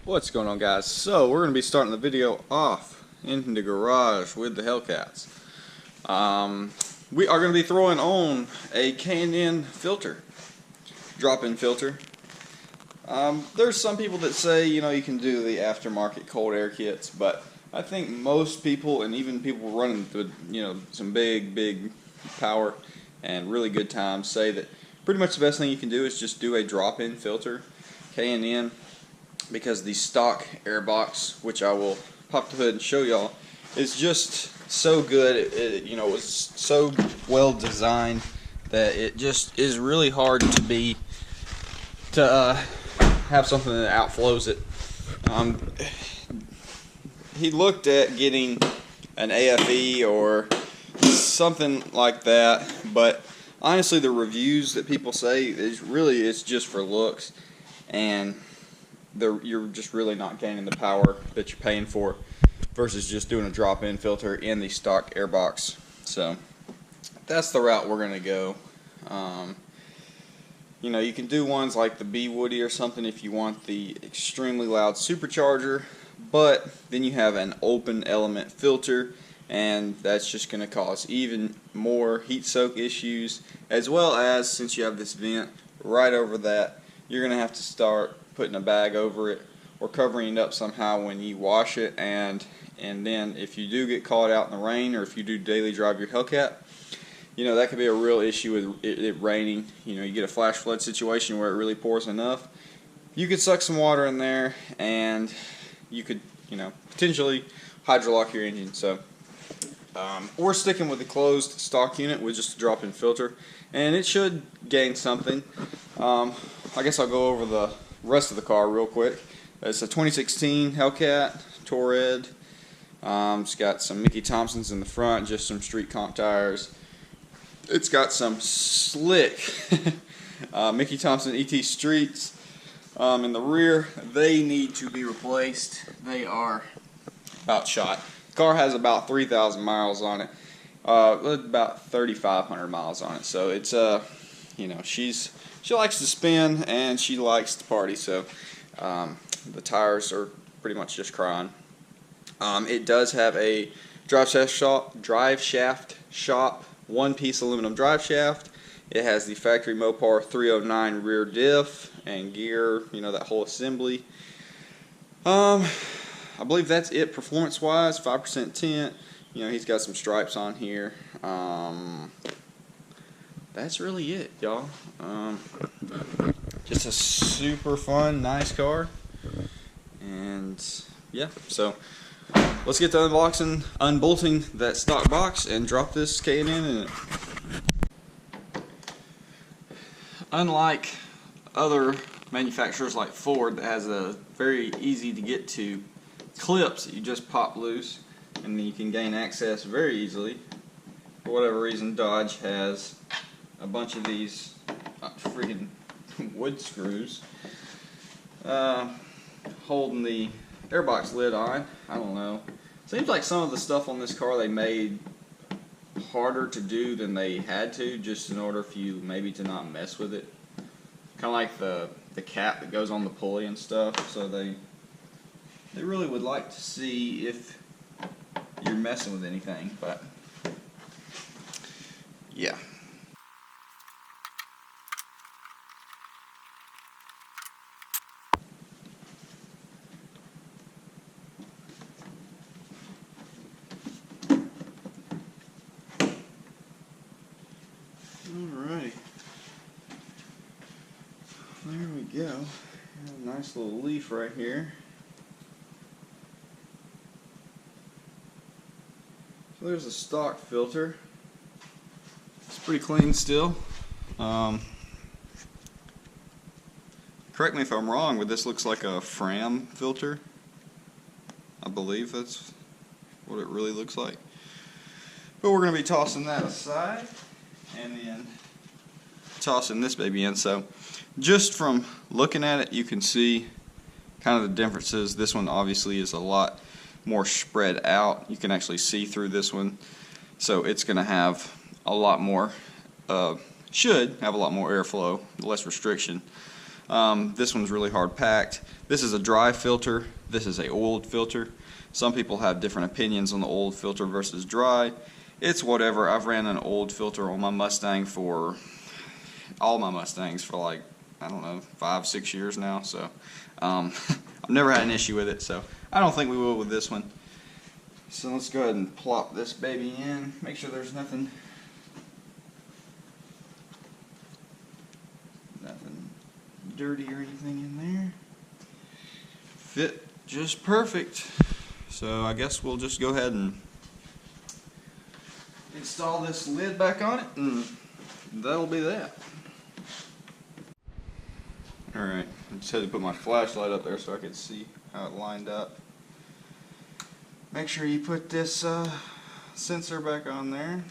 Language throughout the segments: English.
What's going on, guys? So we're going to be starting the video off in the garage with the Hellcats. We are going to be throwing on a K&N filter, drop-in filter. There's some people that say, you can do the aftermarket cold air kits, but I think most people, and even people running with, some big power and really good times, say that pretty much the best thing you can do is just do a drop-in filter, K&N. Because the stock air box, which I will pop the hood and show y'all, is just so good. It was so well designed that it just is really hard to have something that outflows it. He looked at getting an AFE or something like that, but honestly, the reviews that people say it's just for looks, and you're just really not gaining the power that you're paying for versus just doing a drop-in filter in the stock air box. So that's the route we're going to go. You can do ones like the B Woody or something if you want the extremely loud supercharger, but then you have an open element filter, and that's just going to cause even more heat soak issues, as well as, since you have this vent right over that, you're going to have to start putting a bag over it or covering it up somehow when you wash it, and then if you do get caught out in the rain, or if you do daily drive your Hellcat, that could be a real issue with it raining. You get a flash flood situation where it really pours enough, you could suck some water in there and you could potentially hydrolock your engine. So we're sticking with the closed stock unit with just a drop-in filter, and it should gain something. I guess I'll go over the rest of the car real quick. It's a 2016 Hellcat Touareg. It's got some Mickey Thompsons in the front, just some street comp tires. It's got some slick Mickey Thompson ET Streets in the rear. They need to be replaced. They are about shot. The car has about 3,000 miles on it, about 3,500 miles on it. So it's she likes to spin and she likes to party, so the tires are pretty much just crying. It does have a drive shaft shop, one-piece aluminum drive shaft. It has the factory Mopar 309 rear diff and gear, that whole assembly. I believe that's it performance-wise. 5% tint. He's got some stripes on here. That's really it, y'all. Just a super fun, nice car. And yeah, so let's get to unbolting that stock box and drop this K&N in it. Unlike other manufacturers like Ford that has a very easy to get to clips that you just pop loose and then you can gain access very easily, for whatever reason Dodge has a bunch of these freaking wood screws holding the airbox lid on. I don't know. Seems like some of the stuff on this car they made harder to do than they had to, just in order for you maybe to not mess with it. Kind of like the cap that goes on the pulley and stuff. So they really would like to see if you're messing with anything, but yeah. Alright, there we go. A nice little leaf right here. So there's a stock filter. It's pretty clean still. Correct me if I'm wrong, but this looks like a Fram filter. I believe that's what it really looks like. But we're going to be tossing that aside and then tossing this baby in. So just from looking at it, you can see kind of the differences. This one obviously is a lot more spread out. You can actually see through this one, so it's going to have a lot more should have a lot more airflow, less restriction. This one's really hard packed. This is a dry filter. This is a oiled filter. Some people have different opinions on the oiled filter versus dry. It's whatever. I've ran an oiled filter on my Mustang for all my Mustangs for like, I don't know, 5-6 years now. So I've never had an issue with it. So I don't think we will with this one. So let's go ahead and plop this baby in. Make sure there's nothing dirty or anything in there. Fit just perfect. So I guess we'll just go ahead and install this lid back on it, and that'll be that. Alright, I just had to put my flashlight up there so I could see how it lined up. Make sure you put this sensor back on there.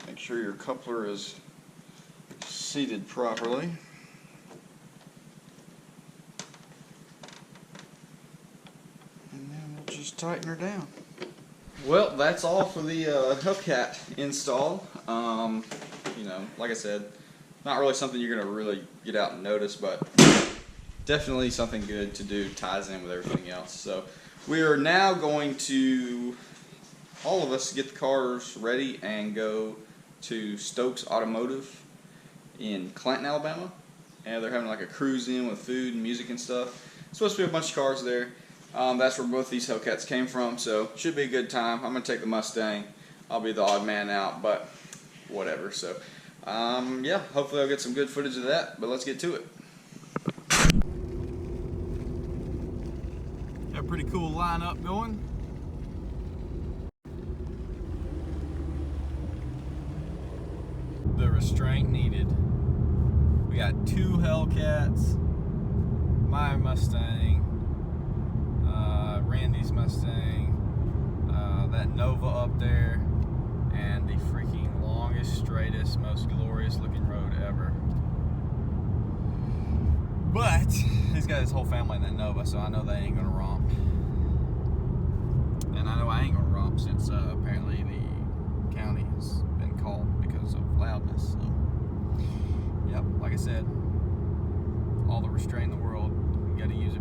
Make sure your coupler is seated properly. And then we'll just tighten her down. Well, that's all for the Hellcat install. You know, like I said, not really something you're going to really get out and notice, but definitely something good to do. Ties in with everything else. So we are now going to, all of us, get the cars ready and go to Stokes Automotive in Clanton, Alabama. And they're having like a cruise in with food and music and stuff. It's supposed to be a bunch of cars there. That's where both these Hellcats came from, so should be a good time. I'm going to take the Mustang. I'll be the odd man out, but whatever. So, yeah, hopefully I'll get some good footage of that, but let's get to it. Got a pretty cool lineup going. The restraint needed. We got 2 Hellcats, my Mustang, Randy's Mustang, that Nova up there, and the freaking longest, straightest, most glorious looking road ever. But he's got his whole family in that Nova, so I know they ain't gonna romp. And I know I ain't gonna romp since apparently the county has been called because of loudness. So, yep, like I said, all the restraint in the world, you gotta use it